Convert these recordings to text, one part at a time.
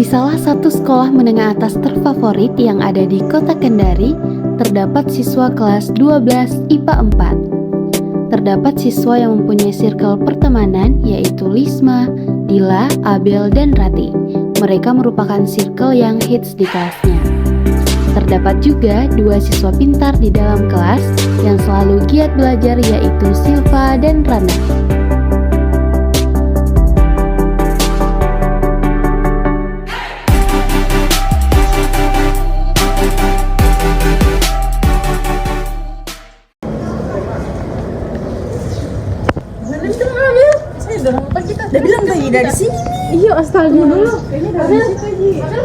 Di salah satu sekolah menengah atas terfavorit yang ada di Kota Kendari, terdapat siswa kelas 12 IPA 4. Terdapat siswa yang mempunyai circle pertemanan yaitu Lisma, Dila, Abel, dan Rati. Mereka merupakan circle yang hits di kelasnya. Terdapat juga dua siswa pintar di dalam kelas yang selalu giat belajar yaitu Silva dan Rana. Udah bilang tadi dari sini nih. Iya, astaga dulu. Ini dari situ aja.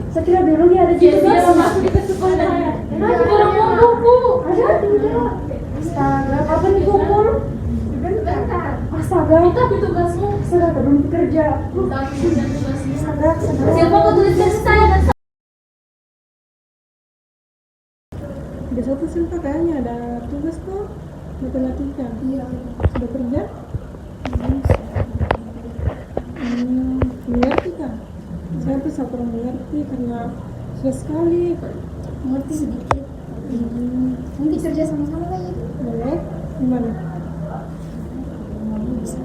Saya kira dulu dia ada di masuk di sekolah. Orang mau buku. Ada tidak? Astaga, kapan dikumpul? Bentar. Astaga, itu tugasmu. Astaga, belum bekerja. Astaga. Siapa mau tuliskan saya dan Besok tuh Silva kayaknya ada tugas tuh matematika. Iya. Sudah kerja? Mengerti kan? Saya tuh kurang mengerti karena susah sekali. mengerti sedikit. Nanti kerja sama-sama lagi. Boleh? Gimana? Bisa.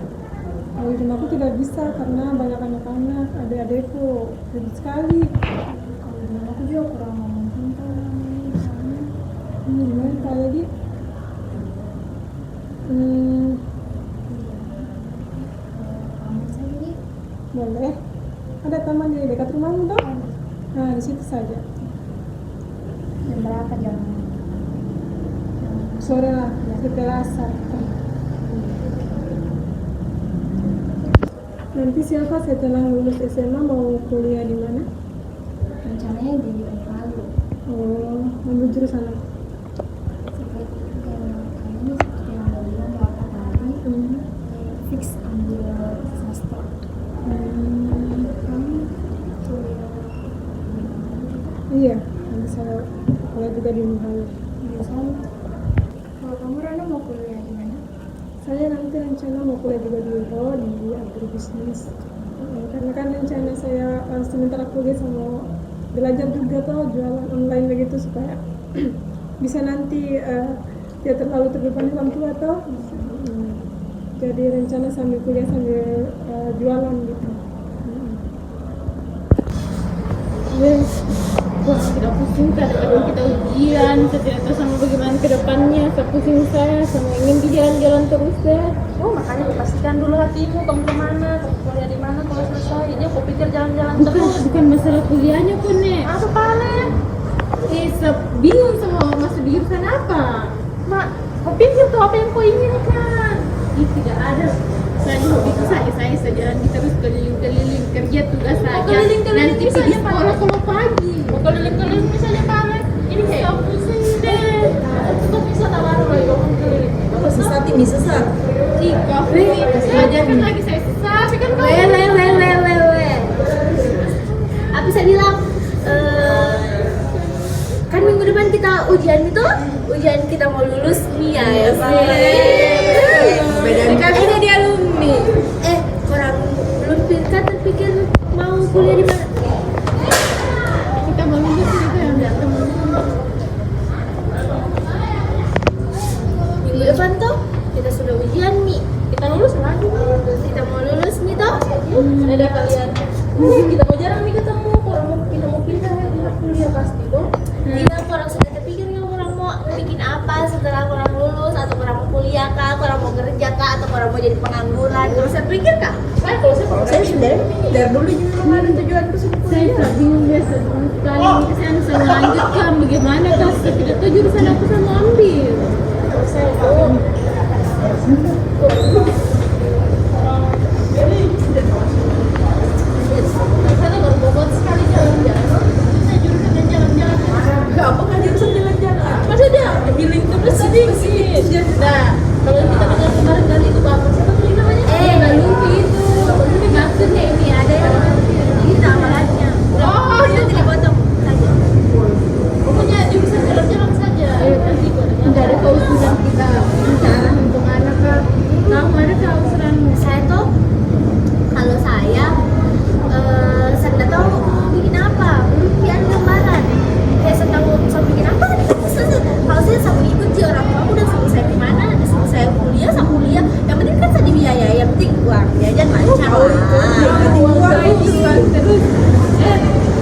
Kalau di rumahku tidak bisa karena banyak anak-anak, adik-adikku ribet sekali. Kalau di rumah aku juga kurang ngomong pintar. Gimana Kak Lady? Boleh. Ada taman di dekat rumahmu toh? Nah, di situ saja. Jam berapa jam? Sore lah, setelah asar. Nanti Silva setelah lulus SMA mau kuliah di mana? Rencananya di Palu. Oh, ambil jurusan apa? Seperti kayaknya seperti yang udah bilang beberapa kali. Fix ambil sastra. Kamu kuliah Iya, nanti saya kuliah juga di Unhal. biasanya. Kalau kamu Rana mau kuliah di mana? Saya nanti rencana mau kuliah juga di UNHO di agribisnis. Karena kan rencana saya sementara kuliah sama belajar juga tuh jualan online begitu supaya bisa nanti tidak terlalu terbebani orang tua tuh. Jadi rencana sambil kuliah sambil jualan gitu. Yes. Wah, tidak pusing kadang-kadang kita ujian, saya tidak tahu sama bagaimana ke depannya. Saya pusing saya sama ingin di jalan-jalan terus deh. Oh, makanya kupastikan dulu hatimu kamu kemana, kamu kuliah di mana kalau selesai. Dia kau pikir jalan-jalan terus. Bukan masalah kuliahnya pun, Nek. Apa paling? Saya bingung sama masuk di jurusan apa. Mak, kau pikir tuh apa yang kau inginkan? Ih, tidak ada. Saya hobi itu saya jalan terus keliling-keliling kerja tugas saja. keliling-keliling Nanti bisa pergi aja, Pak. sekolah kalau pagi. Mau keliling-keliling misalnya paling. Ini saya pusing deh. Kau bisa tawaran lagi kau keliling. Kalau sesat ini sesat. Ih, kafe ajarkan lagi saya susah. Tapi kan kau Apa saya bilang? Kan minggu depan kita ujian itu, ujian kita mau lulus nih ya. Beda ini dia alumni. Orang belum terpikir mau kuliah di mana? kita mau lulus gitu ya. Minggu depan tuh kita sudah ujian nih. Kita lulus lagi. Kita mau lulus nih toh. Ada kalian. Kita mau jarang nih ketemu. Kalau kita mau pindah kuliah pasti dong. Tidak, orang sudah terpikir nggak orang mau bikin apa setelah orang lulus atau orang mau kuliah kah, orang mau kerja kak atau orang mau jadi pengangguran. Kalau saya pikir kak, kalau saya sendiri dari dulu juga memang ada tujuan ke situ. Saya tak bingung biasa sekali ke sana saya melanjutkan bagaimana kak saya tidak tahu jurusan aku saya mau ambil. Saya tahu. Saya baru bobot sekali jalan-jalan. Saya jurusan jalan-jalan. Apa kan jurusan jalan-jalan? Masa dia pilih terus sedikit. Nah, kalau kita dengar kemarin kali itu bapak siapa tuh namanya? Nggak lupa itu. Ini maksudnya ini ada yang kita amalannya. Oh, itu tidak potong saja. Pokoknya jurusan jalan-jalan saja. Nanti kok tidak ada keusulan kita bicara untuk anak kak. Kamu ada keusulan? Saya tuh kalau saya nggak tahu mau bikin apa, belum pian gambaran. Kayak saya tahu mau bikin apa, kalau saya sama ikut sih orang tua aku udah suruh saya gimana, suruh saya kuliah, yang penting kan saya dibiayai, yang penting uang jajan lancar lah. Terus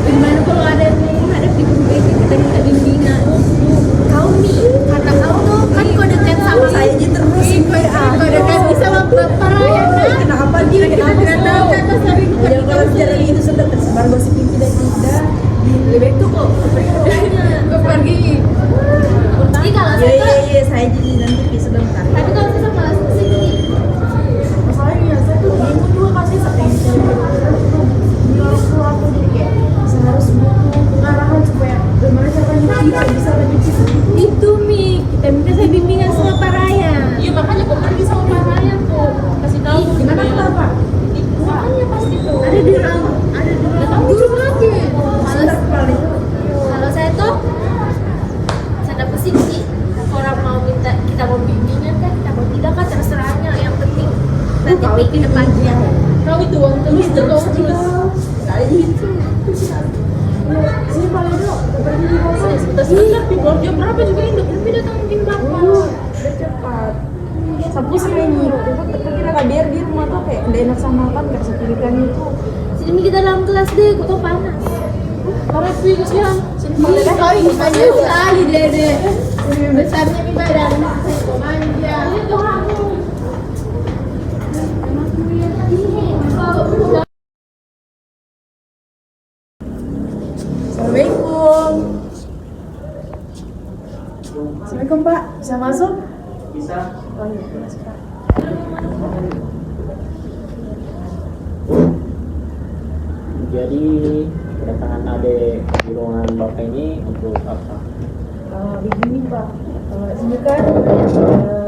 gimana kalau ada yang mau menghadapi berbagai kita minta bimbingan. Kau nih, kata kau tuh kan kau dekat sama saya aja terus. Kau dekat bisa bapak raya kan? Kenapa dia tahu kata saya itu kan kalau bicara itu sudah tersebar gosip yang tidak lebih baik tuh kok Kau pergi. jadi kalau saya saya jadi nanti bisa bentar. Tapi kalau saya malas kesini. Masalahnya saya tuh bingung juga kasih attention menurutku aku jadi kayak saya harus butuh pengarahan supaya gimana caranya kita bisa lebih cepat. Itu Mi, kita minta saya bimbingan sama Pak Raya. Iya makanya kok pergi sama Pak Ryan tuh kasih tahu Gimana kenapa? makanya pasti tuh Ada di ruang, ada di ruang guru lagi. kalau saya tuh saya dapat sih orang mau minta kita mau bimbingan kan kita mau tidak kan terserahnya yang penting nanti pikir depannya Kau itu uang terus terus. kayak gitu Sini paling dulu, pergi di bawah saya. sebentar pibor jam berapa juga ini udah datang mungkin bapak Udah cepat. Sapu sama ini, tapi kira biar di rumah tuh kayak udah enak sama makan kayak sepirikan itu. sini kita dalam kelas deh kok panas Para pikirnya Boleh deh. banyak sekali deh. Besarnya di badan manja. Assalamualaikum. Assalamualaikum Pak, bisa masuk? Bisa. Oh iya, masuk Pak. Jadi kedatangan adik di ruangan bapak ini untuk apa? Begini Pak, ini kan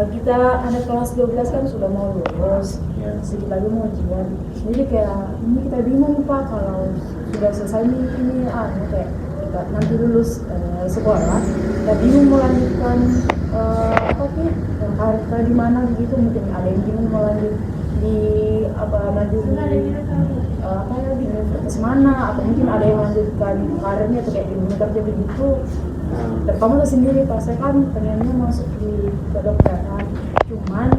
kita anak kelas 12 kan sudah mau lulus, Ya. sedikit lagi mau ujian. Jadi kayak ini kita bingung Pak kalau sudah selesai nih ini kayak kita nanti lulus sekolah, kita bingung mau lanjutkan apa sih karir di mana begitu, mungkin ada yang bingung mau lanjut di lanjut di di universitas mana, atau mungkin ada yang lanjutkan karirnya atau kayak di dunia kerja begitu. Kamu tuh sendiri Pak, saya kan pengennya masuk di kedokteran, cuman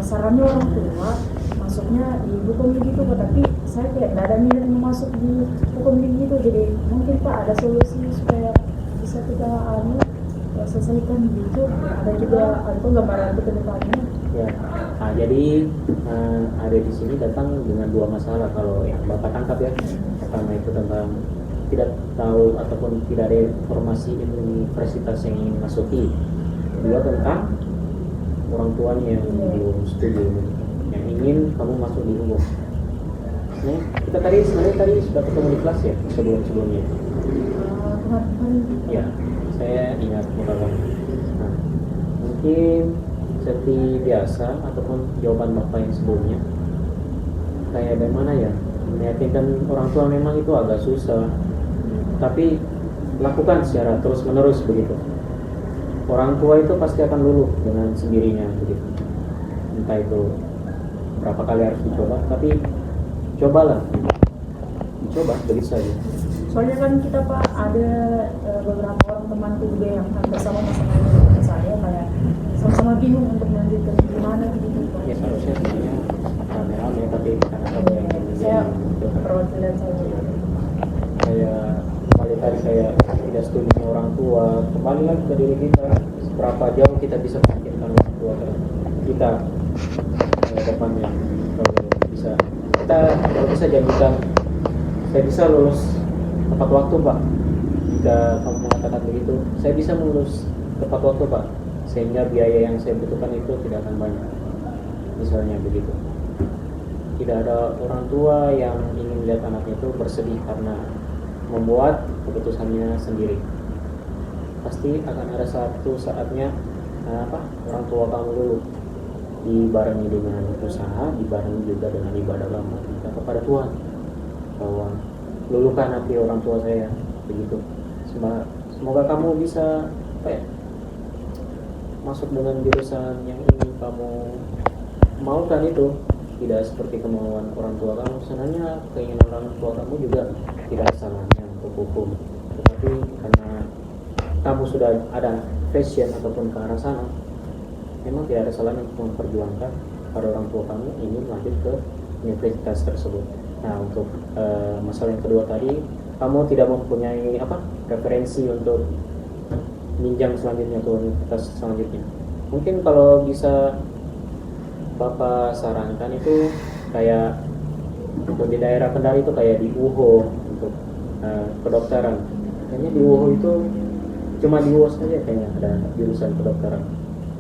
sarannya orang tua masuknya di hukum gitu Pak, tapi saya kayak gak ada minat mau masuk di hukum gitu, jadi mungkin Pak ada solusi supaya bisa kita selesaikan gitu, ada juga ada gambaran ke depannya. Ya. Nah, jadi ada di sini datang dengan dua masalah kalau yang bapak tangkap ya. Pertama itu tentang tidak tahu ataupun tidak ada informasi universitas yang ingin masuki. Kedua tentang orang tuanya yang belum setuju, yang ingin kamu masuk di hukum. Nah, kita sebenarnya tadi sudah ketemu di kelas ya sebelumnya. Kemarin Ya, saya ingat bapak. Nah, mungkin seperti biasa ataupun jawaban bapak yang sebelumnya, kayak bagaimana ya, meyakinkan orang tua memang itu agak susah, tapi lakukan secara terus menerus begitu. Orang tua itu pasti akan luluh dengan sendirinya begitu. Entah itu berapa kali harus dicoba, tapi cobalah, dicoba begitu saja. soalnya kan kita Pak ada beberapa orang temanku juga yang hampir sama masalah dengan saya, kayak sama-sama bingung untuk melanjutkan gimana gitu Pak. Ya seharusnya sebenarnya rame-rame, tapi karena kamu yang Saya perwakilan saya. kayak kembali tadi saya tidak setuju orang tua, kembali lagi ke diri kita, seberapa jauh kita bisa meyakinkan orang tua kan. kita depannya. Kalau bisa kalau bisa janjikan saya bisa lulus tepat waktu Pak. Jika kamu mengatakan begitu, saya bisa lulus tepat waktu Pak, sehingga biaya yang saya butuhkan itu tidak akan banyak. Misalnya begitu. Tidak ada orang tua yang ingin lihat anaknya itu bersedih karena membuat keputusannya sendiri. Pasti akan ada satu saatnya orang tua kamu dulu dibarengi dengan usaha, dibarengi juga dengan ibadah lama kita kepada Tuhan, bahwa luluhkan hati orang tua saya begitu. Semoga kamu bisa masuk dengan jurusan yang ingin kamu maukan itu, tidak seperti kemauan orang tua kamu. Sebenarnya keinginan orang tua kamu juga tidak salahnya untuk hukum, tetapi karena kamu sudah ada passion ataupun ke arah sana, memang tidak ada salahnya untuk memperjuangkan pada orang tua kamu ingin lanjut ke universitas tersebut. Nah, untuk masalah yang kedua tadi, kamu tidak mempunyai referensi untuk minjam selanjutnya ke universitas selanjutnya. Mungkin kalau bisa Bapak sarankan itu kayak untuk di daerah Kendari itu kayak di UHO untuk kedokteran. Kayaknya di UHO itu cuma di UHO saja kayaknya ada jurusan kedokteran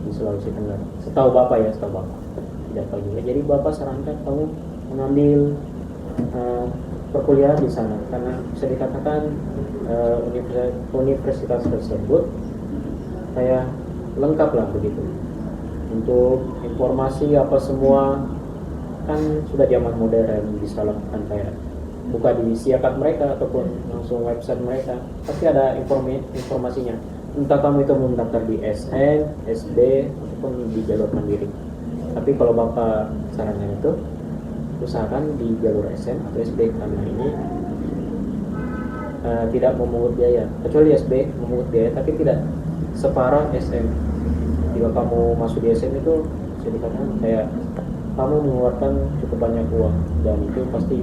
di Sulawesi Tenggara. Setahu Bapak ya, setahu Bapak. Tidak tahu juga. Jadi Bapak sarankan kamu mengambil perkuliahan di sana, karena bisa dikatakan universitas tersebut kayak lengkap lah begitu. Untuk informasi apa semua kan sudah zaman modern, bisa lakukan kayak buka di siakat mereka ataupun langsung website mereka, pasti ada informasinya. Entah kamu itu mendaftar di SN, SB ataupun di jalur mandiri. Tapi kalau Bapak sarannya itu usahakan di jalur SN atau SB, karena ini tidak memungut biaya, kecuali SB memungut biaya tapi tidak separah SN. Jika kamu masuk di SN itu bisa dikatakan kayak kamu mengeluarkan cukup banyak uang, dan itu pasti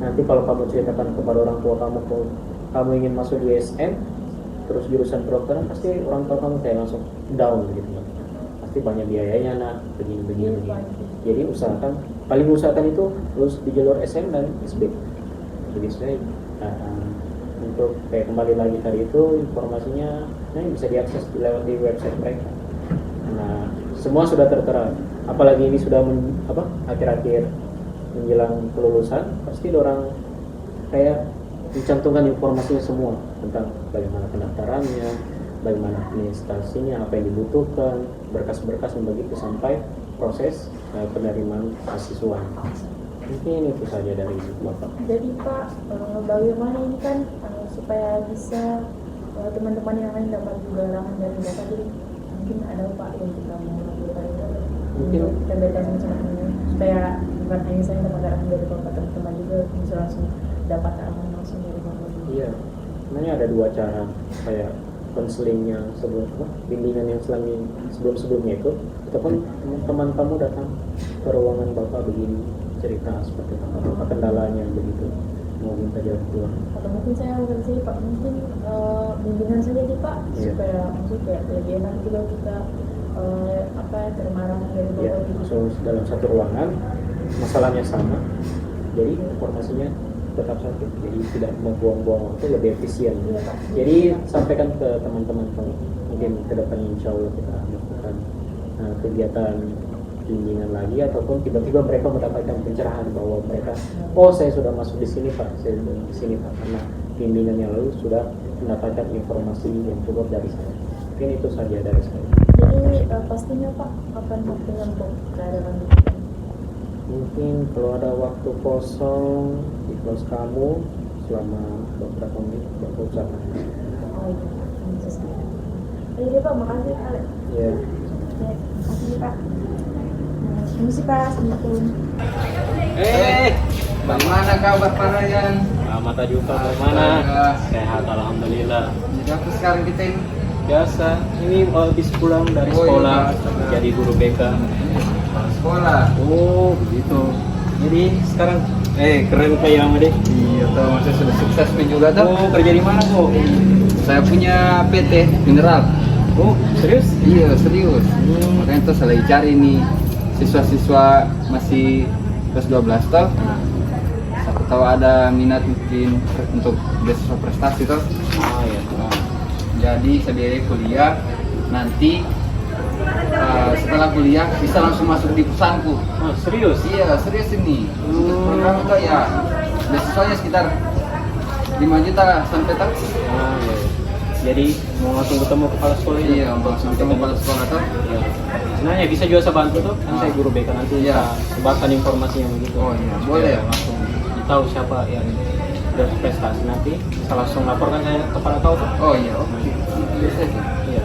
nanti kalau kamu ceritakan kepada orang tua kamu kalau kamu ingin masuk di SN terus jurusan kedokteran, pasti orang tua kamu kayak langsung down gitu kan. Pasti banyak biayanya nak, begini. Jadi paling usahakan itu lulus di jalur SN dan SB. Jadi saya untuk kayak kembali lagi tadi itu informasinya bisa diakses lewat di website mereka. Nah, semua sudah tertera. Apalagi ini sudah akhir-akhir menjelang kelulusan, pasti orang kayak mencantumkan informasinya semua tentang bagaimana pendaftarannya, bagaimana administrasinya, apa yang dibutuhkan, berkas-berkas yang begitu sampai proses penerimaan mahasiswa. Mungkin itu saja dari Bapak. Jadi Pak, bagaimana ini kan supaya bisa teman-teman yang lain dapat juga arahan dari Bapak, jadi mungkin ada Pak yang kita mau lakukan mungkin kita berikan semacamnya supaya bukan hanya saya dapat arahan dari Bapak, teman-teman juga bisa langsung dapat arahan langsung dari Bapak. Iya, sebenarnya ada dua cara kayak konselingnya bimbingan yang sebelumnya itu, ataupun teman kamu datang ke ruangan Bapak begini cerita seperti apa kendalanya begitu, mau minta jawab Tuhan. Atau mungkin saya akan sih Pak, mungkin bimbingan saja nih Pak, supaya maksudnya kayak lebih enak juga kita termarah dari Bapak. Iya, langsung dalam satu ruangan, masalahnya sama, jadi informasinya tetap satu, jadi tidak membuang-buang waktu, lebih efisien. Jadi sampaikan ke teman-teman kamu, mungkin ke depannya insya Allah kita melakukan kegiatan bimbingan lagi, ataupun tiba-tiba mereka mendapatkan pencerahan bahwa mereka, saya sudah masuk di sini Pak, saya sudah di sini Pak, karena bimbingan yang lalu sudah mendapatkan informasi yang cukup dari saya. Mungkin itu saja dari saya. Jadi pastinya Pak akan waktunya untuk keadaan Mungkin kalau ada waktu kosong di kelas kamu selama beberapa menit Bapak usahakan. Oh iya, jadi Pak, makasih Pak. Ya. Ya, makasih Pak. Permisi Pak, assalamualaikum. Bagaimana kabar Pak Ryan? Mata juga bagaimana? Sehat alhamdulillah. Jadi apa sekarang kita ini? Biasa, ini habis pulang dari sekolah, jadi guru BK. Sekolah. Oh begitu. Jadi sekarang keren kayak Made. Iya, tahu masih sudah sukses pun juga tuh. Oh kerja di mana kok? Saya punya PT mineral. Oh serius? Iya serius. Makanya tuh saya lagi cari nih siswa-siswa masih kelas 12 toh. Aku tahu ada minat mungkin untuk beasiswa prestasi toh. Oh iya. Nah, jadi saya biayai kuliah, nanti setelah kuliah bisa langsung masuk di perusahaanku. Oh, serius? Iya, serius ini. Untuk program itu ya beasiswanya sekitar 5 juta sampai tak. Oh iya. Jadi mau langsung ketemu kepala sekolah ini? Iya, untuk langsung ketemu kepala sekolah toh. Iya. Sebenarnya bisa juga saya bantu tuh, kan Ah. saya guru BK nanti Iya. saya sebarkan informasinya begitu. Oh iya, boleh. Supaya langsung tahu siapa yang udah prestasi, nanti bisa langsung laporkan saya kepada kau tuh. Oh iya, oke. Bisa sih. Iya.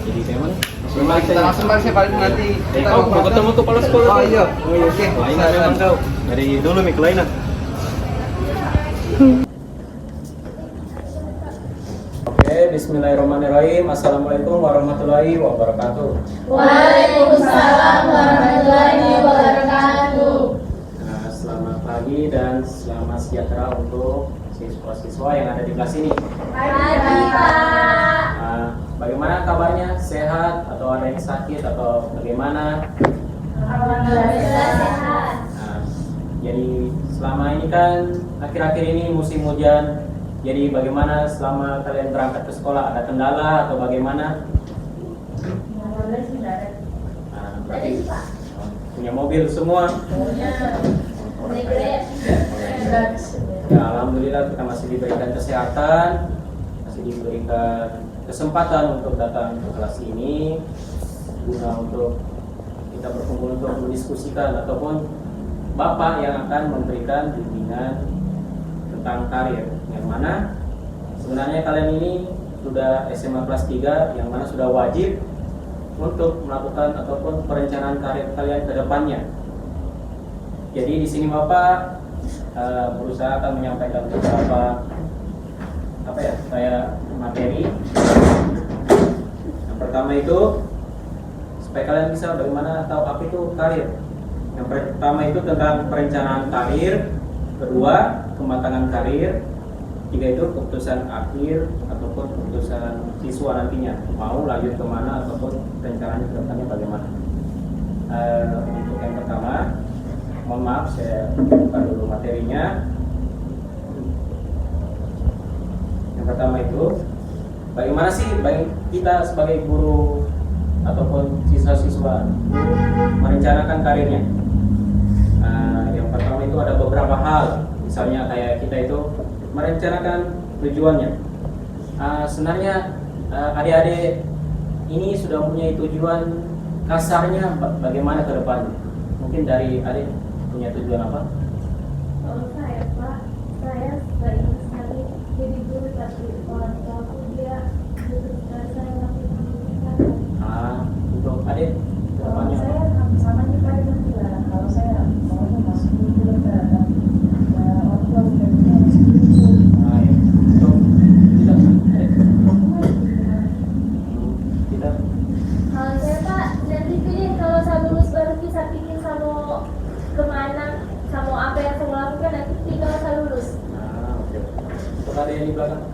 Jadi gimana? Kita langsung balik saya balik nanti. Kau mau ketemu kepala sekolah? Oh tuh? iya. Oh iya. Oke. Kelainan memang kau. Dari dulu mi kelainan. Oke, bismillahirrahmanirrahim. Assalamualaikum warahmatullahi wabarakatuh. Waalaikumsalam warahmatullahi wabarakatuh. Nah, selamat pagi dan selamat sejahtera untuk siswa-siswa yang ada di kelas ini. Pagi Pak. Nah, bagaimana kabarnya? Sehat atau ada yang sakit atau bagaimana? Alhamdulillah sehat. Nah, jadi selama ini kan akhir-akhir ini musim hujan. Jadi bagaimana selama kalian berangkat ke sekolah? Ada kendala atau bagaimana? Alhamdulillah sudah ada. Nah, berarti punya mobil semua. Naik Grab. Ya, alhamdulillah kita masih diberikan kesehatan, masih diberikan kesempatan untuk datang ke kelas ini guna untuk kita berkumpul untuk mendiskusikan ataupun Bapak yang akan memberikan bimbingan tentang karir, yang mana sebenarnya kalian ini sudah SMA kelas 3 yang mana sudah wajib untuk melakukan ataupun perencanaan karir kalian ke depannya. Jadi di sini Bapak berusaha akan menyampaikan beberapa kayak materi. Yang pertama itu supaya kalian bisa bagaimana tahu apa itu karir. Yang pertama itu tentang perencanaan karir, kedua kematangan karir, tiga itu keputusan akhir ataupun keputusan siswa nantinya mau lanjut kemana ataupun rencananya ke depannya bagaimana. Untuk yang pertama, mohon maaf saya buka dulu materinya. Yang pertama itu bagaimana sih kita sebagai guru ataupun siswa-siswa merencanakan karirnya. Yang pertama itu ada beberapa hal, misalnya kayak kita itu merencanakan tujuannya. Sebenarnya adik-adik ini sudah mempunyai tujuan kasarnya bagaimana ke depannya. Mungkin dari adik punya tujuan apa? Kalau saya Pak, saya ingin sekali jadi guru, tapi orang tua aku dia saya masih pendidikan. Untuk adik ke Kalau depannya. saya sama juga dengan dia. Kalau saya maunya masuk guru dokter, dan orang tua udah punya masuk guru. Ya. Untuk tidak adik. Tidak. Kalau saya Pak, nanti pilih kalau saya lulus baru bisa pikir sama kemana, sama apa yang saya lakukan nanti tinggal saya lulus. Oke. Untuk adik yang di belakang.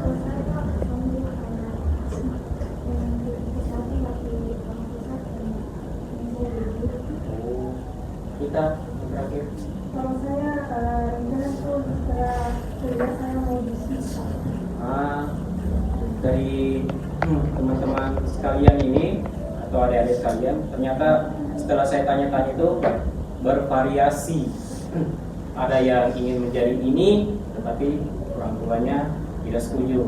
Kalau saya Pak, mau karena yang di masih pusat dan mau guru. Kita yang terakhir. Kalau saya rencana tuh setelah kuliah saya mau bisnis. Dari teman-teman sekalian ini atau adik-adik sekalian, ternyata setelah saya tanya-tanya itu bervariasi. Ada yang ingin menjadi ini, tetapi orang tuanya tidak setuju.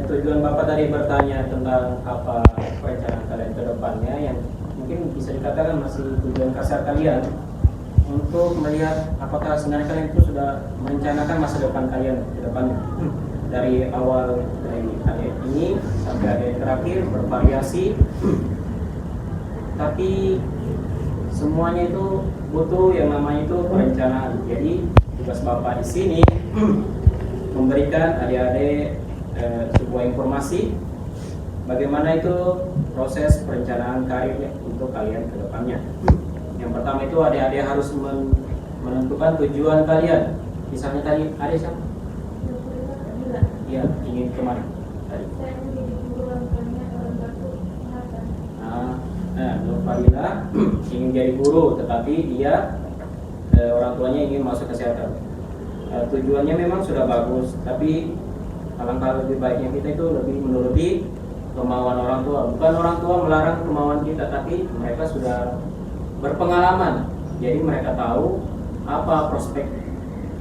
Tujuan Bapak tadi bertanya tentang apa perencanaan kalian ke depannya, yang mungkin bisa dikatakan masih tujuan kasar kalian untuk melihat apakah sebenarnya kalian itu sudah merencanakan masa depan kalian ke depannya. Dari awal dari adik ini sampai adik terakhir bervariasi, tapi semuanya itu butuh yang namanya itu perencanaan. Jadi tugas Bapak di sini memberikan adik-adik sebuah informasi bagaimana itu proses perencanaan karir untuk kalian ke depannya. Yang pertama itu adik-adik harus menentukan tujuan kalian. Misalnya tadi adik siapa? Iya, ingin kemana tadi? Saya mau jadi guru, orang tuanya orang baku kesehatan. Luar menjadi guru, tetapi dia orang tuanya ingin masuk kesehatan. Tujuannya memang sudah bagus, tapi alangkah lebih baiknya kita itu lebih menuruti kemauan orang tua. Bukan orang tua melarang kemauan kita, tapi mereka sudah berpengalaman, jadi mereka tahu apa prospek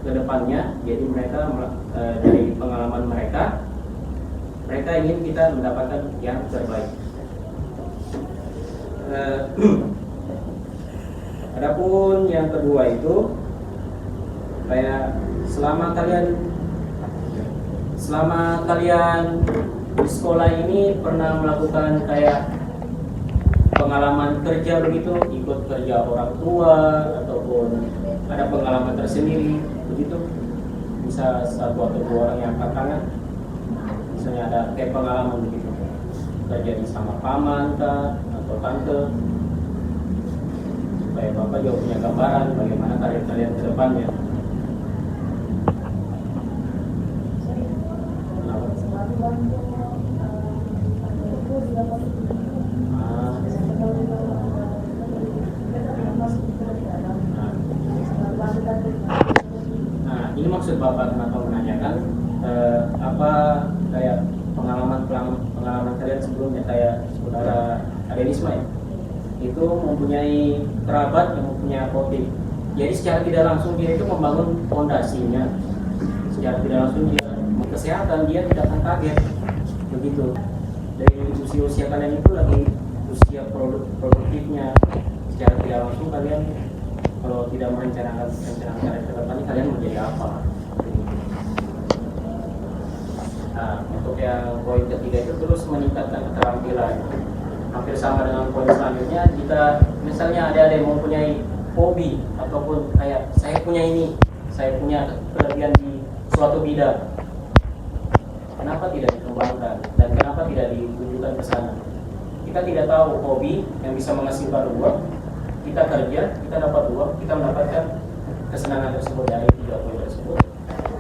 ke depannya. Jadi mereka dari pengalaman mereka ingin kita mendapatkan yang terbaik. Adapun yang kedua itu kayak selama kalian di sekolah ini pernah melakukan kayak pengalaman kerja begitu, ikut kerja orang tua ataupun ada pengalaman tersendiri begitu, bisa satu atau dua orang yang angkat tangan, misalnya ada kayak pengalaman begitu kerja di sama paman kah atau tante, supaya bapak juga punya gambaran bagaimana karir kalian ke depannya. Nah, ini maksud bapak kenapa menanyakan apa kayak pengalaman kalian sebelumnya, kayak saudara Adelisma ya, itu mempunyai kerabat yang mempunyai apotek. Jadi secara tidak langsung dia itu membangun fondasinya, secara tidak langsung dia kesehatan, dia tidak akan kaget begitu. Dari usia kalian itu lagi usia produktifnya, secara tidak langsung kalian kalau tidak merencanakan karir ke depannya kalian mau jadi apa. Nah, untuk yang poin ketiga itu terus meningkatkan keterampilan. Hampir sama dengan poin selanjutnya, jika misalnya ada yang mempunyai hobi ataupun kayak saya punya kelebihan di suatu bidang, kenapa tidak dikembangkan dan kenapa tidak ditujukan ke sana? Kita tidak tahu hobi yang bisa menghasilkan uang, kita kerja, kita dapat uang, kita mendapatkan kesenangan tersebut dari 3 poin tersebut,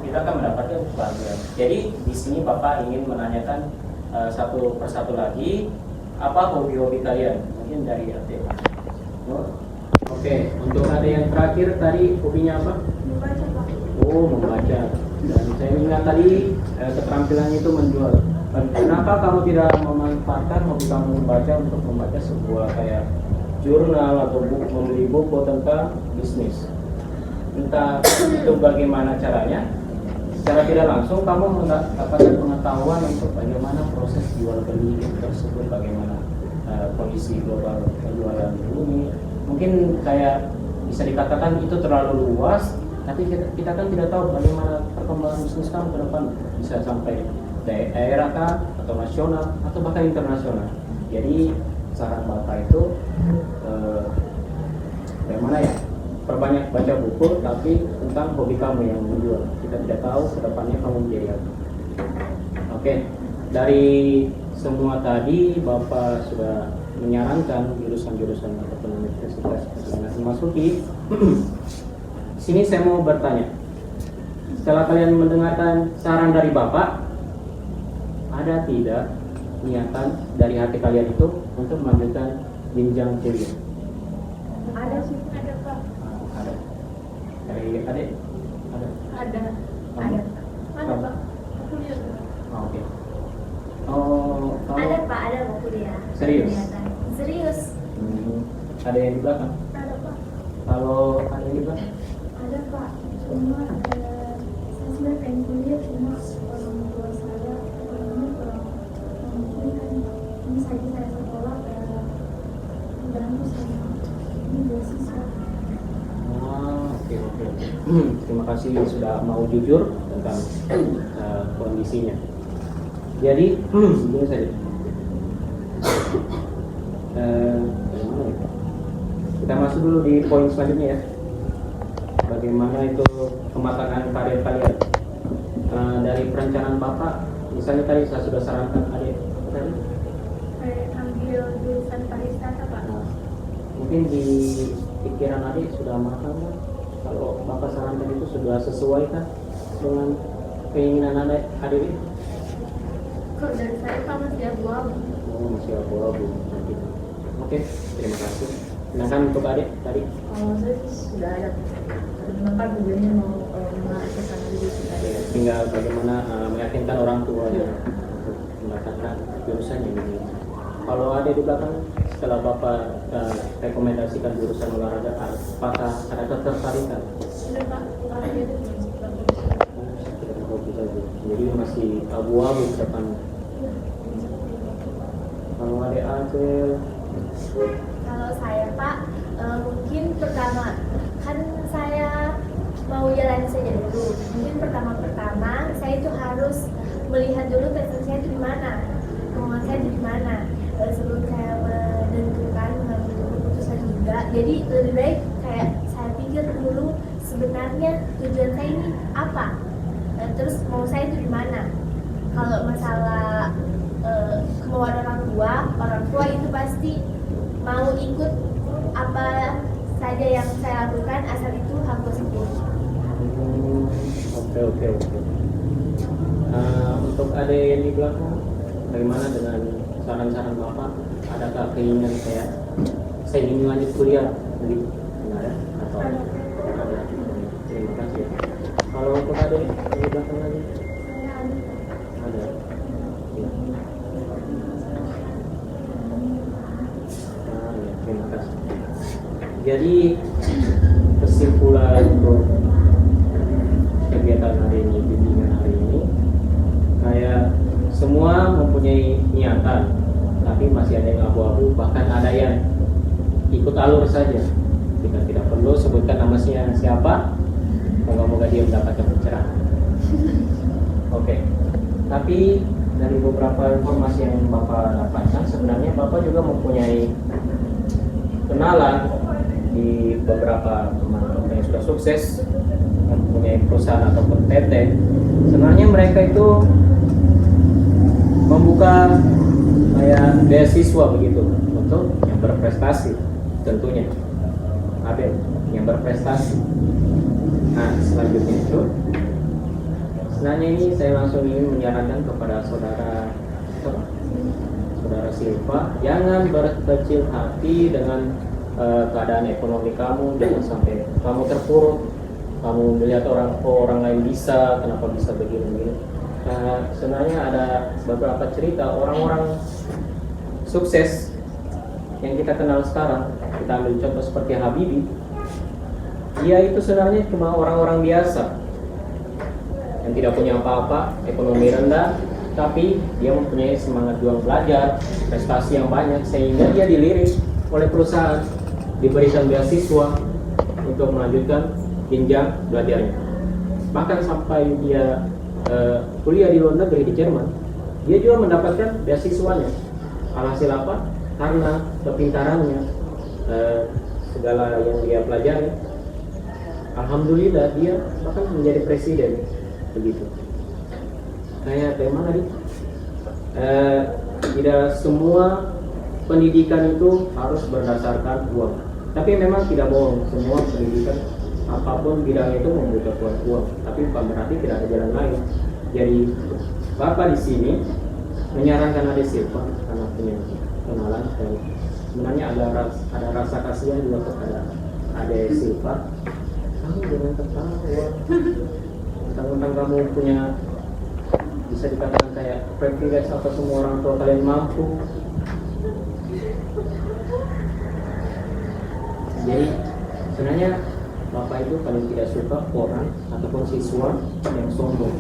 kita akan mendapatkan kebahagiaan. Jadi di sini Bapak ingin menanyakan satu persatu lagi, apa hobi-hobi kalian? Mungkin dari Ate. Oke, untuk ada yang terakhir tadi hobinya apa? Membaca, Pak. Oh, membaca. Dan saya ingat tadi keterampilannya itu menjual. Kenapa kamu tidak memanfaatkan hobi kamu membaca untuk membaca sebuah kayak jurnal atau buku, membeli buku tentang bisnis? Entah itu bagaimana caranya, secara tidak langsung kamu mendapatkan pengetahuan untuk bagaimana proses jual beli tersebut, bagaimana kondisi global penjualan ini. Mungkin kayak bisa dikatakan itu terlalu luas, tapi kita kan tidak tahu bagaimana perkembangan bisnis kamu ke depan, bisa sampai daerah kah, atau nasional, atau bahkan internasional. Jadi saran Bapak itu bagaimana ya, perbanyak baca buku, tapi tentang hobi kamu yang menjual. Kita tidak tahu ke depannya kamu menjadi apa. Oke, dari semua tadi Bapak sudah menyarankan jurusan-jurusan ataupun universitas yang dimasuki. Sini saya mau bertanya, setelah kalian mendengarkan saran dari Bapak, ada tidak niatan dari hati kalian itu untuk melanjutkan jenjang kuliah? Ada sih, ada Pak. Ada. Dari adik? Ada. Ada. Kamu? Ada Pak. Kuliah. Oke. Oh, kamu? Ada Pak, ada mau kuliah. Serius? Kelihatan. Serius. Ada yang di belakang? Ada Pak. Kalau ada yang di belakang? Ada Pak. Cuma saya sebenarnya pengen kuliah, cuma orang tua saya orangnya kurang memungkinkan. Ini saya sekolah terganggu sama ini beasiswa. Oke. Terima kasih sudah mau jujur tentang kondisinya. Jadi, begini saja. Bagaimana ya? Kita masuk dulu di poin selanjutnya ya. Bagaimana itu kematangan karir kalian? Dari perencanaan Bapak, misalnya tadi saya sudah sarankan adik tadi. Saya ambil jurusan pariwisata Pak. Nah, mungkin di pikiran adik sudah matang kan? Kalau Bapak sarankan itu sudah sesuai kan dengan keinginan adik? Kalau dari saya Pak masih abu-abu. Oh, masih abu-abu. Oke, terima kasih. Sedangkan untuk adik tadi Kalau saya sih sudah ada. Kenapa tujuannya mau mengarahkan diri kita? tinggal bagaimana meyakinkan orang tua ya, untuk mendapatkan jurusannya gitu. Kalau ada di belakang setelah Bapak rekomendasikan jurusan olahraga, apakah ada ketertarikan? Sudah Pak, olahraga itu Tidak hobi saja. Jadi masih abu-abu ke depan. Kalau ada Acel, Kalau saya Pak, mungkin pertama kan saya mau jalan saja dulu. Mungkin pertama saya itu harus melihat dulu passion saya itu di mana, kemauan saya itu di mana. Sebelum saya menentukan mengambil keputusan juga. Jadi lebih baik kayak saya pikir dulu sebenarnya tujuan saya ini apa, terus mau saya itu di mana. Kalau masalah kemauan orang tua itu pasti mau ikut apa saja yang saya lakukan asal itu hak positif. Oke. Untuk adik yang di belakang, bagaimana dengan saran-saran Bapak? Adakah keinginan saya ingin lanjut kuliah begitu? Benar ya? Atau ada? Terima kasih. Kalau untuk adik yang di belakang lagi, ada. Ya. Terima kasih. Jadi kesimpulan untuk kegiatan hari ini, bimbingan hari ini, kayak semua mempunyai niatan, tapi masih ada yang abu-abu, bahkan ada yang ikut alur saja. Kita tidak perlu sebutkan namanya siapa, moga-moga dia mendapatkan pencerahan. Oke. Tapi dari beberapa informasi yang Bapak dapatkan, sebenarnya Bapak juga mempunyai kenalan di beberapa teman-teman yang sudah sukses, yang mempunyai perusahaan ataupun PT. Sebenarnya mereka itu membuka kayak beasiswa begitu untuk yang berprestasi, tentunya ada yang berprestasi. Nah, selanjutnya itu sebenarnya ini saya langsung ingin menyarankan kepada saudara Silva, jangan berkecil hati dengan keadaan ekonomi kamu. Jangan sampai kamu terpuruk, kamu melihat orang lain bisa, kenapa bisa begini. Sebenarnya ada beberapa cerita orang-orang sukses yang kita kenal sekarang. Kita ambil contoh seperti Habibie. Dia itu sebenarnya cuma orang-orang biasa yang tidak punya apa-apa, ekonomi rendah, tapi dia mempunyai semangat juang belajar, prestasi yang banyak, sehingga dia dilirik oleh perusahaan, diberikan beasiswa untuk melanjutkan jenjang belajarnya. Bahkan sampai dia kuliah di luar negeri, di Jerman, dia juga mendapatkan beasiswanya. Alhasil apa? Karena kepintarannya, segala yang dia pelajari, alhamdulillah dia bahkan menjadi presiden begitu. Kayak bagaimana nih? Tidak semua pendidikan itu harus berdasarkan uang. Tapi memang tidak bohong, semua pendidikan apapun bidang itu membutuhkan uang. Tapi bukan berarti tidak ada jalan lain. Jadi Bapak di sini menyarankan Ade Silva karena punya kenalan dan sebenarnya ada rasa kasihan juga kepada Ade Silva. Kamu jangan tertawa. Tentang kamu punya, bisa dikatakan kayak privilege atau semua orang tua kalian mampu. Jadi sebenarnya Bapak itu paling tidak suka orang ataupun siswa yang sombong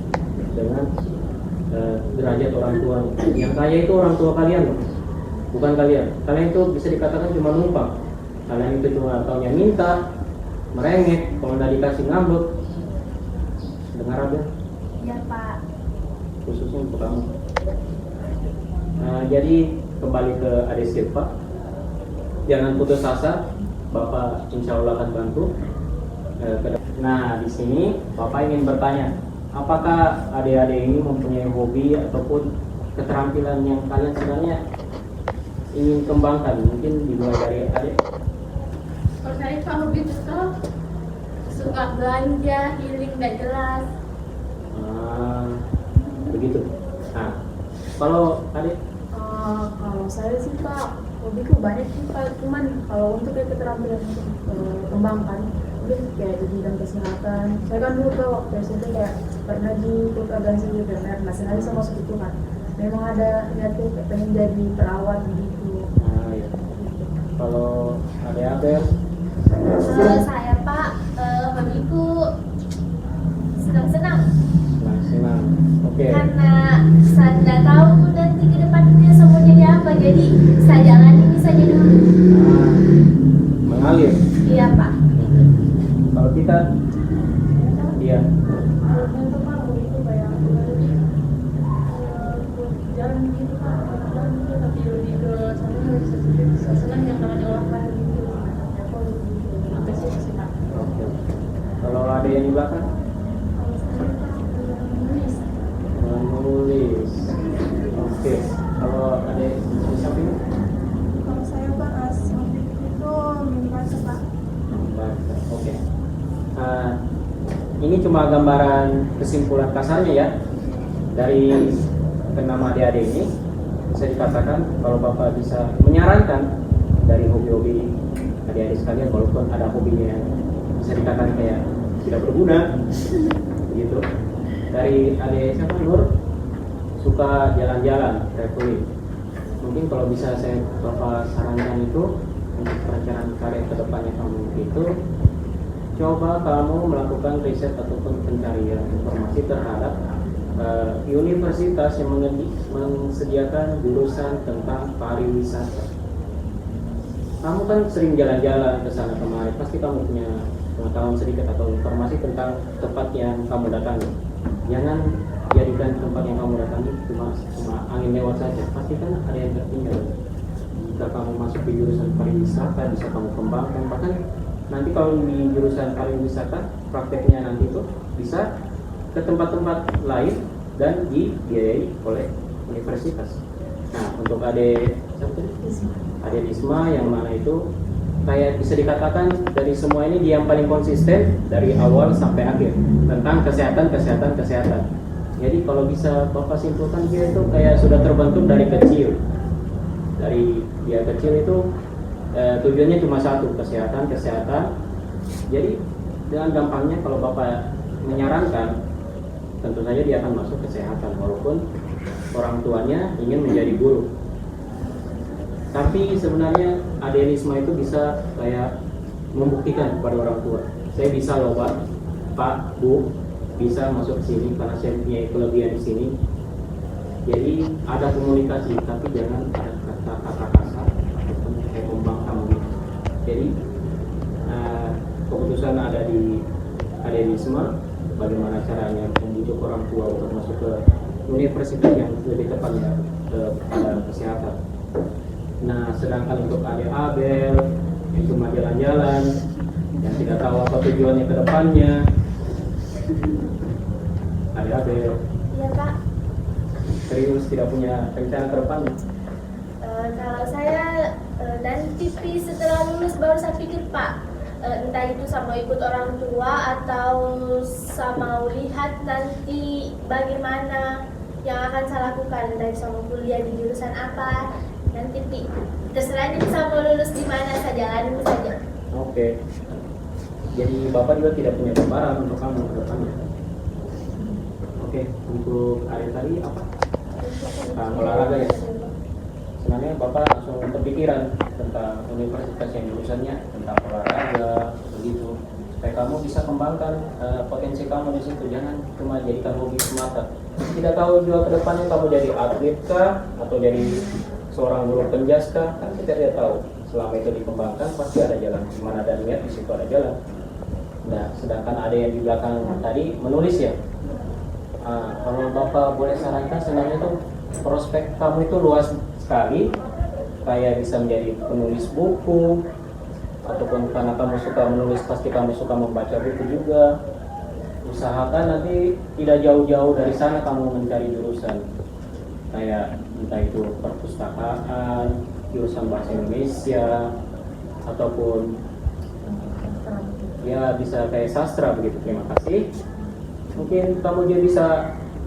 dengan derajat orang tua. Yang kaya itu orang tua kalian loh, bukan kalian. Kalian itu bisa dikatakan cuma numpang. Kalian itu cuma taunya minta, merengek, kalau nggak dikasih ngambek. Dengar aja. Ya Pak. Khususnya untuk kamu. Jadi kembali ke Ade Silva, jangan putus asa. Bapak insya Allah akan bantu. Nah, di sini Bapak ingin bertanya, apakah adik-adik ini mempunyai hobi ataupun keterampilan yang kalian sebenarnya ingin kembangkan? Mungkin dimulai dari adik. Kalau saya itu hobi tetap suka belanja, healing nggak jelas. Begitu. Nah, kalau adik Kalau saya sih Pak, hobiku banyak sih Pak, cuman kalau untuk kayak keterampilan untuk kembangkan mungkin kayak di bidang kesehatan. Saya kan dulu Pak waktu SMP kayak pernah di ikut organisasi veteriner nasionalis sama masuk itu kan. Memang ada niat tuh kayak pengen jadi perawat gitu. Nah, ya. Kalau ada Abel, Kalau saya Pak, hobiku senang-senang. senang. Oke. Karena saya tidak tahu nanti ke depannya saya mau jadi apa, jadi saya jalani saja dulu. Nah, mengalir. Iya Pak. Kalau kita, iya. Untuk Pak, hobiku kayak jalan gitu Pak, jalan gitu, tapi lebih ke sana senang yang namanya olahraga gitu. Ya kok gitu, apa sih Pak? Oke. Kalau ada yang di belakang, Kalau saya Pak, menulis. menulis. Oke. Kalau ada di samping, Kalau saya Pak, hobi itu membaca Pak. membaca. Oke. Ini cuma gambaran kesimpulan kasarnya ya dari kenama adik-adik ini. Bisa dikatakan kalau Bapak bisa menyarankan dari hobi-hobi adik-adik sekalian, walaupun ada hobinya yang bisa dikatakan kayak tidak berguna begitu. Dari adik siapa, Nur, suka jalan-jalan, traveling. Mungkin kalau bisa saya Bapak sarankan itu untuk perencanaan karir kedepannya kamu itu, coba kamu melakukan riset ataupun pencarian informasi terhadap universitas yang menyediakan jurusan tentang pariwisata. Kamu kan sering jalan-jalan ke sana kemari, pasti kamu punya pengetahuan sedikit atau informasi tentang tempat yang kamu datangi. Jangan jadikan tempat yang kamu datangi cuma angin lewat saja, pasti kan ada yang tertinggal. Jika kamu masuk di jurusan pariwisata, bisa kamu kembangkan, bahkan nanti kalau di jurusan pariwisata prakteknya nanti itu bisa ke tempat-tempat lain dan dibiayai oleh universitas. Nah, untuk Ade Isma yang mana itu kayak bisa dikatakan dari semua ini dia yang paling konsisten dari awal sampai akhir tentang kesehatan. Jadi kalau bisa Bapak simpulkan, dia itu kayak sudah terbentuk dari kecil. Dari dia kecil itu tujuannya cuma satu, kesehatan. Jadi dengan gampangnya kalau Bapak menyarankan, tentu saja dia akan masuk kesehatan walaupun orang tuanya ingin menjadi guru. Tapi sebenarnya Adelisma itu bisa kayak membuktikan kepada orang tua, saya bisa loh Pak, Bu, bisa masuk sini karena saya punya kelebihan di sini. Jadi ada komunikasi, tapi jangan ada kata-kata kasar ataupun kayak membangkang gitu. Jadi keputusan ada di Adelisma, bagaimana caranya membujuk orang tua untuk masuk ke universitas yang lebih tepatnya kepada kesehatan. Nah, sedangkan untuk adik Abel yang cuma jalan-jalan, yang tidak tahu apa tujuannya ke depannya, adik Abel Iya Pak. serius tidak punya rencana ke depannya. Kalau saya nanti setelah lulus baru saya pikir Pak, entah itu sama ikut orang tua atau sama lihat nanti bagaimana yang akan saya lakukan, entah itu sama kuliah di jurusan apa. Nanti terserah ini saya mau lulus di mana, saya jalanin saja. Oke. Jadi Bapak juga tidak punya gambaran untuk kamu ke depannya. Oke, untuk hari tadi apa? Tentang olahraga ya. Sebenarnya Bapak langsung kepikiran tentang universitas yang jurusannya tentang olahraga begitu. Supaya kamu bisa kembangkan potensi kamu di situ. Jangan cuma jadikan hobi semata. Tidak tahu juga ke depannya kamu jadi atlet kah atau jadi seorang guru penjas kah, kan kita tidak tahu. Selama itu dikembangkan pasti ada jalan. Di mana ada niat, di situ ada jalan. Nah, sedangkan ada yang di belakang tadi menulis ya. Kalau Bapak boleh sarankan, sebenarnya tuh prospek kamu itu luas sekali. Kayak bisa menjadi penulis buku, ataupun karena kamu suka menulis pasti kamu suka membaca buku juga. Usahakan nanti tidak jauh-jauh dari sana kamu mencari jurusan kayak entah itu perpustakaan, jurusan bahasa Indonesia, ataupun ya bisa kayak sastra begitu. Terima kasih. Mungkin kamu juga bisa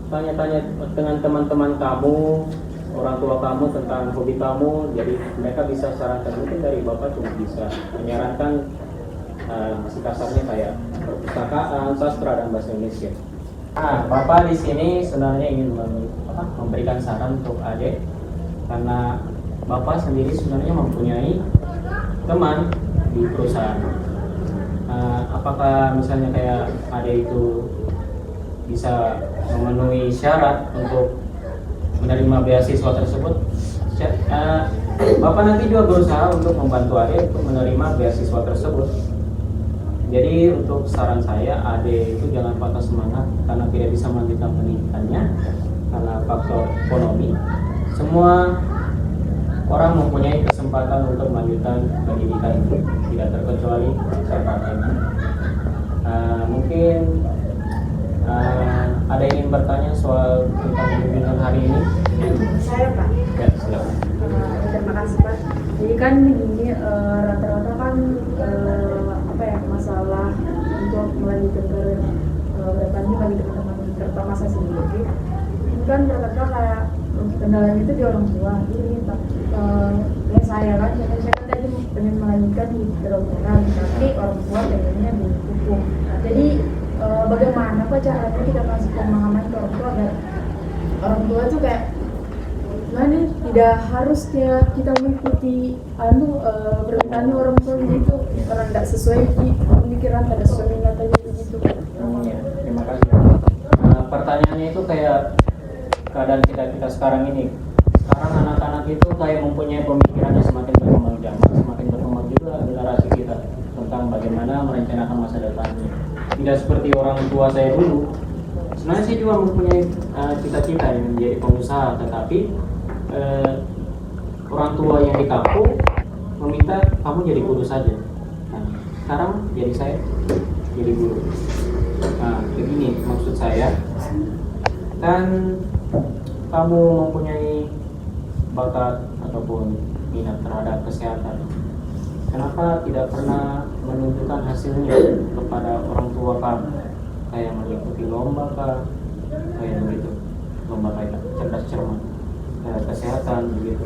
tanya-tanya dengan teman-teman kamu, orang tua kamu tentang hobi kamu, jadi mereka bisa sarankan. Mungkin dari bapak cuma bisa menyarankan masih kasarnya kayak perpustakaan, sastra dan bahasa Indonesia. Nah, bapak di sini sebenarnya ingin memberikan saran untuk adik, karena bapak sendiri sebenarnya mempunyai teman di perusahaan. Apakah misalnya kayak adik itu bisa memenuhi syarat untuk menerima beasiswa tersebut? Bapak nanti juga berusaha untuk membantu adik untuk menerima beasiswa tersebut. Jadi untuk saran saya, adik itu jangan patah semangat karena tidak bisa melanjutkan pendidikannya karena faktor ekonomi. Semua orang mempunyai kesempatan untuk melanjutkan pendidikan itu, tidak terkecuali saya. Mungkin ada yang ingin bertanya soal tentang bimbingan hari ini? Saya Pak. Ya, silakan. Terima kasih Pak. Jadi kan ini rata-rata kan masalah untuk melanjutkan karir depannya bagi teman-teman terutama saya sendiri. Ini kan rata-rata kayak kendalanya itu di orang tua. Jadi Pak, ya saya kan tadi pengen melanjutkan di kedokteran, tapi orang tua pengennya di hukum. Jadi bagaimana Pak caranya kita kasih pemahaman ke orang tua agar orang tua tuh kayak gimana, tidak harus kita mengikuti permintaan orang tua gitu karena tidak sesuai di pemikiran, tidak sesuai minat aja begitu. Ya, terima kasih. Pertanyaannya itu kayak keadaan kita sekarang ini. Sekarang anak-anak itu kayak mempunyai pemikirannya semakin berkembang zaman, semakin berkembang juga generasi kita tentang bagaimana merencanakan masa depannya. Tidak seperti orang tua saya dulu. Sebenarnya saya juga mempunyai cita-cita yang menjadi pengusaha, tetapi orang tua yang di kampung meminta kamu jadi guru saja. Nah, sekarang jadi saya jadi guru. Nah, begini maksud saya, kan kamu mempunyai bakat ataupun minat terhadap kesehatan. Kenapa tidak pernah menunjukkan hasilnya kepada orang tua kamu? Kayak mengikuti lomba kah? Kayak begitu, lomba kayak cerdas cermat, kayak kesehatan begitu.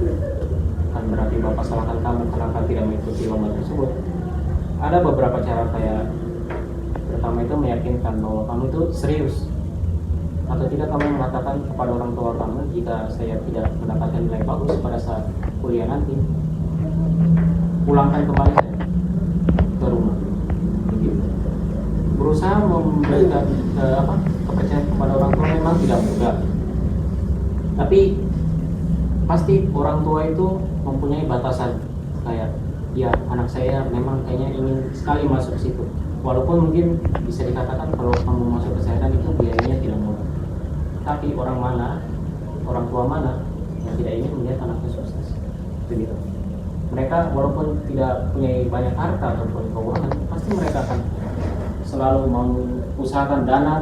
Kan berarti bapak salahkan kamu kenapa tidak mengikuti lomba tersebut. Ada beberapa cara kayak pertama itu meyakinkan bahwa kamu itu serius, atau tidak kamu mengatakan kepada orang tua kamu, jika saya tidak mendapatkan nilai bagus pada saat kuliah nanti, pulangkan kembali saya ke rumah. Begitu. Berusaha memberikan kepercayaan kepada orang tua memang tidak mudah, tapi pasti orang tua itu mempunyai batasan. Kayak ya anak saya memang kayaknya ingin sekali masuk ke situ, walaupun mungkin bisa dikatakan kalau kamu masuk kesehatan itu biayanya tidak murah. Tapi orang tua mana yang tidak ingin melihat anaknya sukses? Begitu. Mereka walaupun tidak punya banyak harta ataupun keuangan, pasti mereka akan selalu mengusahakan dana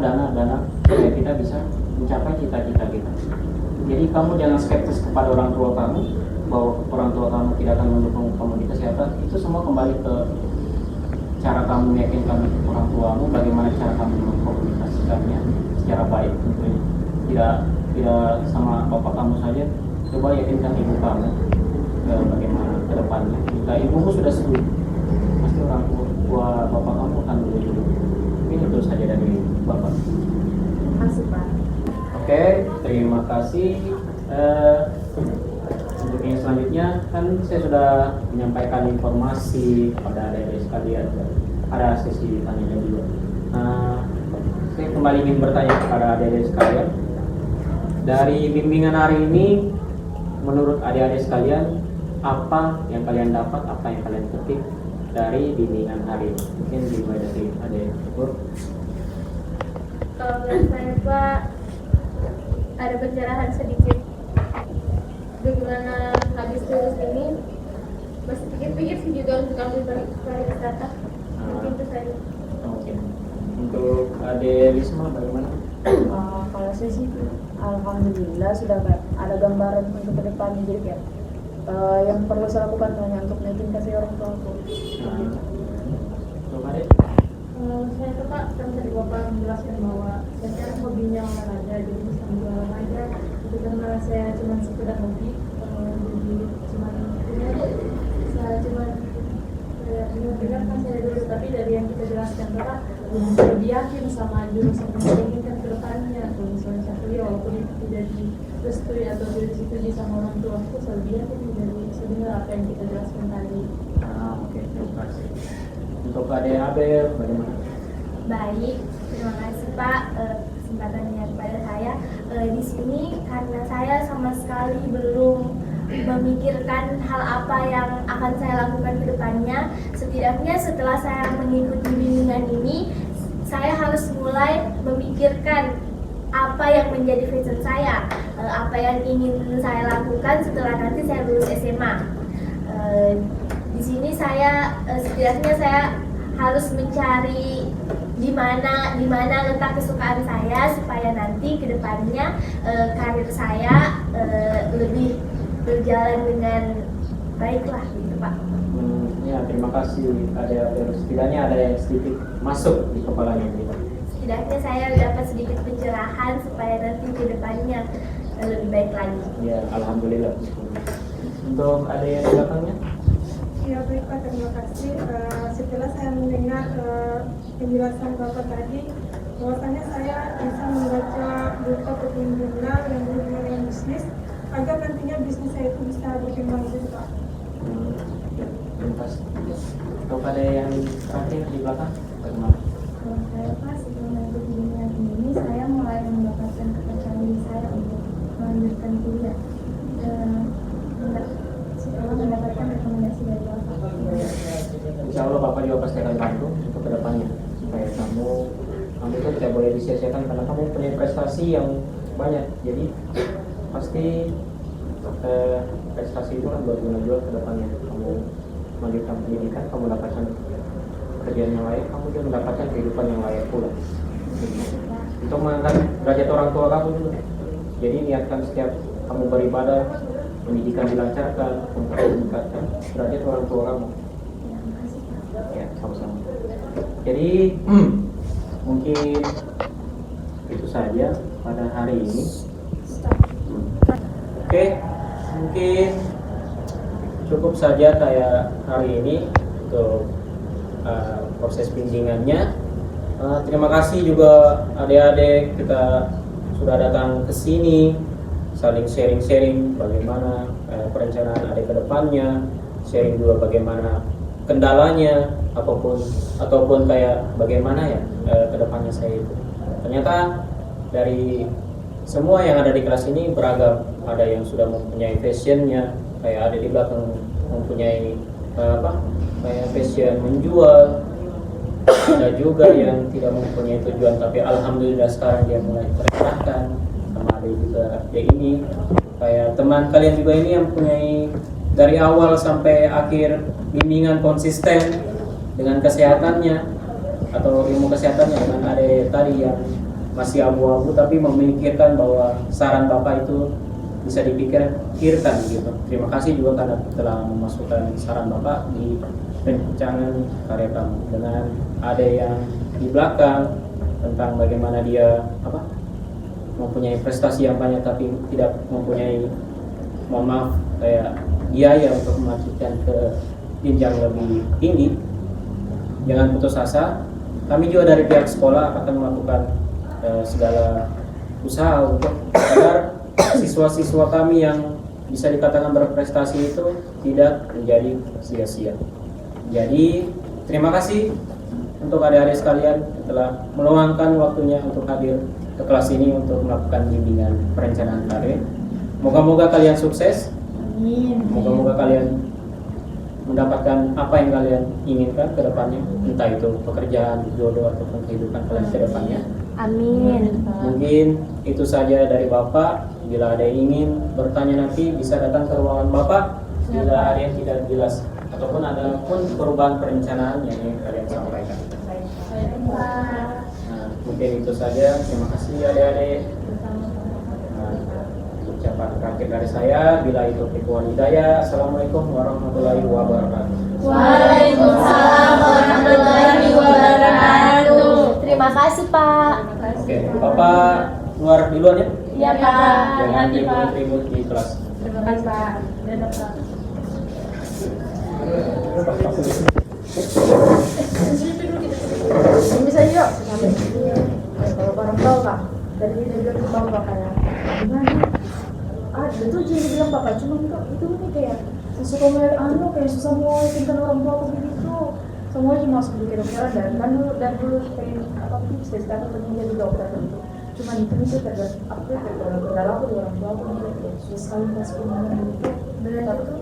supaya kita bisa mencapai cita-cita kita. Jadi kamu jangan skeptis kepada orang tua kamu bahwa orang tua kamu tidak akan mendukung kamu di kesehatan. Itu semua kembali ke cara kamu meyakinkan orang tuamu, bagaimana cara kamu mengkomunikasikannya secara baik tentunya. Tidak sama bapak kamu saja, coba yakinkan ibu kamu bagaimana ke depannya. Jika ibumu sudah setuju, pasti orang tua bapak kamu akan setuju. Ini itu saja dari bapak. Terima kasih Pak. Oke, terima kasih. Untuk yang selanjutnya kan saya sudah menyampaikan informasi kepada adik-adik sekalian. Ada sesi tanya jawab juga. Saya kembali ingin bertanya kepada adik-adik sekalian. Dari bimbingan hari ini, menurut adik-adik sekalian, apa yang kalian dapat, apa yang kalian petik dari bimbingan hari ini? Mungkin dimulai dari adik Syukur. Kalau menurut saya Pak, ada pencerahan sedikit. Bagaimana habis lulus ini, masih pikir-pikir sih juga untuk ambil pariwisata. Mungkin itu saja. Oke. Untuk adik Risma bagaimana? Kalau saya sih alhamdulillah sudah ada gambaran untuk ke depannya, jadi kayak yang perlu saya lakukan hanya untuk naikin kasih orang tua aku. Untuk adik? Saya tetap kan tadi bapak menjelaskan bahwa saya hobinya olahraga, jadi sambil olahraga itu karena saya cuma sekedar hobi, jadi cuma saya cuma dengarkan saya dulu, tapi dari yang kita jelaskan Bapak lebih yakin sama jurusan yang saya inginkan ke depannya. Kalau misalnya saya kuliah walaupun itu tidak direstui atau tidak disetujui sama orang tua, aku saya lebih yakin dari sebenarnya apa yang kita jelaskan tadi. Oke, terima kasih. Untuk Ade Abel bagaimana? Baik, terima kasih Pak kesempatannya kepada saya. Di sini karena saya sama sekali belum memikirkan hal apa yang akan saya lakukan ke depannya. Setidaknya setelah saya mengikuti bimbingan ini, saya harus mulai memikirkan apa yang menjadi passion saya, apa yang ingin saya lakukan setelah nanti saya lulus SMA. Di sini saya setidaknya saya harus mencari di mana letak kesukaan saya supaya nanti ke depannya karir saya lebih berjalan dengan baiklah gitu Pak. Ya, terima kasih. Setidaknya ada yang sedikit masuk di kepalanya gitu. Setidaknya saya dapat sedikit pencerahan supaya nanti ke depannya lebih baik lagi. Ya, alhamdulillah. Untuk ada yang di belakangnya? Ya baik Pak, terima kasih. Setelah saya mendengar penjelasan Bapak tadi, bahwasanya saya bisa membaca buku ataupun jurnal yang berhubungan dengan bisnis, agar nantinya bisnis saya itu bisa berkembang gitu Pak. Ya, terima kasih. Untuk ada yang terakhir di belakang, bagaimana? Kalau saya Pak, sebelum mengikuti bimbingan ini, saya mulai mendapatkan kepercayaan diri saya untuk melanjutkan kuliah. Setelah mendapatkan rekomendasi dari Bapak. Insya Allah Bapak juga pasti akan bantu untuk kedepannya supaya kamu itu tidak boleh disia-siakan karena kamu punya prestasi yang banyak. Jadi pasti prestasi itu kan berguna juga kedepannya. Kamu melanjutkan pendidikan, kamu mendapatkan pekerjaan yang layak, kamu juga mendapatkan kehidupan yang layak pula. Untuk mengangkat derajat orang tua kamu juga. Jadi niatkan setiap kamu beribadah, pendidikan dilancarkan untuk meningkatkan derajat orang tua kamu. Ya, sama-sama. Jadi mungkin itu saja pada hari ini. Oke, mungkin cukup saja kayak hari ini untuk proses bimbingannya. Terima kasih juga adik-adik kita sudah datang ke sini, saling sharing-sharing bagaimana perencanaan adik ke depannya, sharing juga bagaimana kendalanya ataupun kayak bagaimana ya ke depannya saya itu. Ternyata dari semua yang ada di kelas ini beragam. Ada yang sudah mempunyai passionnya, kayak ada di belakang mempunyai kayak passion menjual. Ada juga yang tidak mempunyai tujuan, tapi alhamdulillah sekarang dia mulai tercerahkan. Sama ada juga ya ini kayak teman kalian juga ini yang mempunyai dari awal sampai akhir bimbingan konsisten dengan kesehatannya atau ilmu kesehatannya, dengan ada tadi yang masih abu-abu tapi memikirkan bahwa saran Bapak itu bisa dipikirkan gitu. Terima kasih juga karena telah memasukkan saran Bapak di rancangan karya kamu. Dengan ada yang di belakang tentang bagaimana dia mempunyai prestasi yang banyak tapi tidak mempunyai, mohon maaf, kayak biaya untuk melanjutkan ke jenjang lebih tinggi. Jangan putus asa. Kami juga dari pihak sekolah akan melakukan segala usaha untuk agar siswa-siswa kami yang bisa dikatakan berprestasi itu tidak menjadi sia-sia. Jadi terima kasih untuk adik-adik sekalian yang telah meluangkan waktunya untuk hadir ke kelas ini untuk melakukan bimbingan perencanaan karir. Moga-moga kalian sukses. Moga-moga kalian mendapatkan apa yang kalian inginkan ke depannya, entah itu pekerjaan, jodoh ataupun kehidupan kalian ke depannya. Amin. Mungkin itu saja dari Bapak. Bila ada yang ingin bertanya nanti bisa datang ke ruangan Bapak. Bila ada yang tidak jelas ataupun ada pun perubahan perencanaan yang ingin kalian sampaikan. Nah, mungkin itu saja. Terima kasih adik-adik. Ucapan terakhir dari saya, bila itu wal hidayah. Assalamualaikum warahmatullahi wabarakatuh. Waalaikumsalam warahmatullahi wabarakatuh. Terima kasih Pak. Oke, Bapak keluar duluan ya. Iya Pak. Jangan ribut-ribut di kelas. Terima kasih Pak. Dadah Pak. Ini bisa yuk. Kalau orang tahu Kak, dari dia bilang tahu Kak kayak gimana? Betul jadi bilang Bapak, cuma itu nih kayak sesuka kayak susah mau tinggal orang tua aku begitu. Semua cuma masuk di kedokteran dan dulu pengen apa sih sekarang pengen jadi dokter tentu. Cuma itu nih saya terdalam aku di orang tua aku nih susah sekali pas punya itu.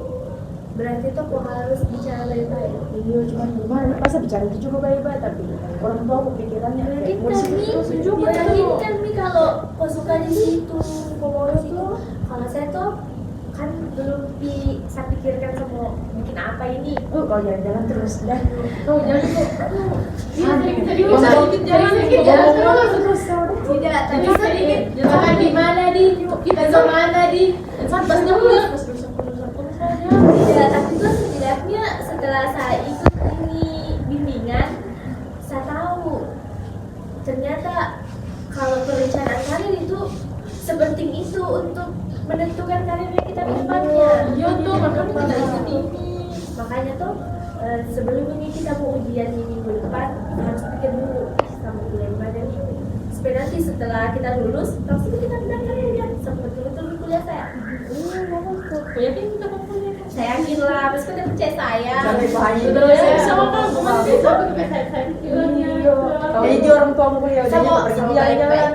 Berarti tuh aku harus bicara baik-baik. Iya, cuma gimana? Masa bicara itu juga baik-baik tapi orang tua aku pikirannya kayak mau Bilangin kan Mi kalau kau suka di situ, kau mau di situ. Kalau saya tuh kan belum bisa pikirkan semua bikin apa ini. kalau jalan-jalan terus dah. Oh, jangan tuh. Iya, sedikit jalan terus. Tidak, tapi sedikit. Jangan di mana di? Kita ke mana di? Sampasnya pulang. Tidak, tapi tuh setidaknya setelah saya ikut ini bimbingan, saya tahu ternyata kalau perencanaan karir itu sepenting itu untuk menentukan karirnya kita ke depannya. Iya tuh, makanya kita ikut ini. Makanya tuh sebelum ini kita mau ujian di minggu depan harus pikir dulu sama kuliah badan ini. Supaya nanti setelah kita lulus langsung kita pindah karir ya sama betul-betul di kuliah saya. Aku yakin kita mau kuliah. Saya yakin lah, meskipun dia percaya saya. Sampai bahaya. Betul ya, sama kamu masih sama saya pikirannya. Jadi orang tua aku ya udah pergi jalan-jalan.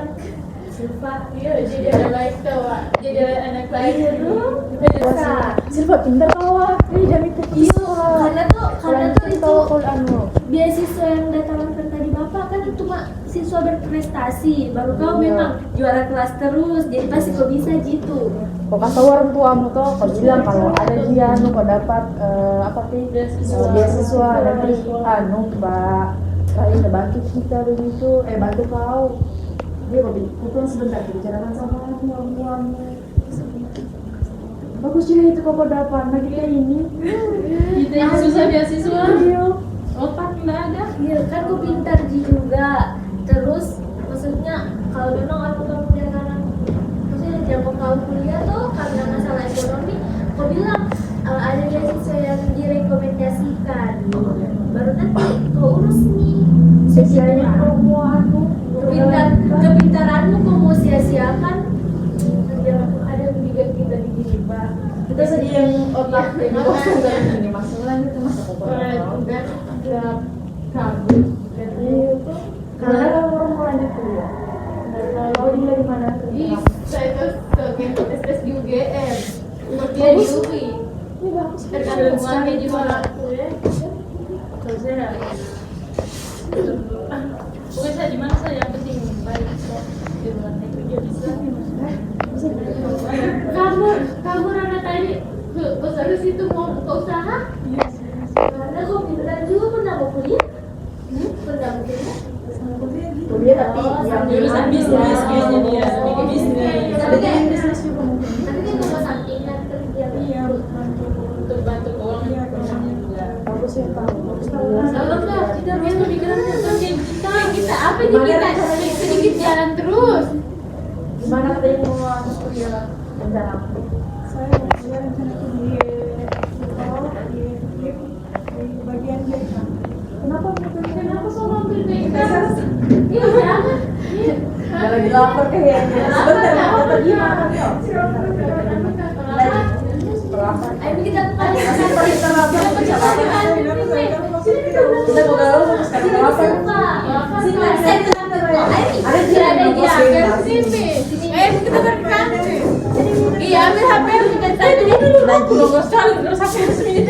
Silva, Iya, jadi ada life tuh, Wak. Jadi ada anak lain dulu. Silva pintar kau ini jam itu karena tuh itu kalau beasiswa yang ditawarkan tadi bapak kan cuma siswa berprestasi, baru kau memang juara kelas terus, jadi pasti kau bisa gitu. kau kasih orang tuamu tuh kau bilang kalau ada dia kau dapat apa sih beasiswa dan terus mbak kalian bantu kita begitu bantu kau dia kau pulang sebentar bicarakan sama orang bagus juga itu kau dapat nah kita ini Kita yang susah beasiswa. iya Otak nggak ada. Iya kan kau pintar juga, terus maksudnya kalau memang orang tua kuliah karena maksudnya jangkau kau kuliah tuh karena masalah ekonomi, kau bilang ada beasiswa yang direkomendasikan, baru nanti kau urus nih. sesianya kau mau aku Kepintaranmu kau mau sia-siakan, ada juga kita di sini Pak. kita sedih yang otak yang kosong dan ini masalah itu masa kau Udah kabur. karena orang mau lanjut kuliah kau ini dari mana Ih, saya tuh ke tes di UGM. Dia di UI. ini bagus Tergantungannya juga. Saya pokoknya saya di mana saya yang penting baik di luar negeri dia bisa. Kamu Rana tadi ke Besarus itu mau buka usaha? Karena kau pintar juga pernah mau kuliah? Pernah mau kuliah? kuliah tapi yang Jurusan bisnis kayaknya dia, bikin bisnis. Tapi kan kau mau sampingan kerja. Iya, Untuk bantu keuangan keluarganya juga. bagus ya tahu Kalau enggak, kita harus pemikirannya kan kayak kita apa nih kita sedikit jalan terus. gimana katanya mau masuk kuliah rencana saya mau kuliah rencana itu di bagian JK. kenapa Kenapa kau ngambil kita? Iya jangan. Gak lagi lapar kayaknya sebentar apa gimana Ayo kita buka kita mau galau sama sekali lapar Ada sini. Kita berkan. Iya, ambil HP kita tadi. Nunggu sekali terus HP sini.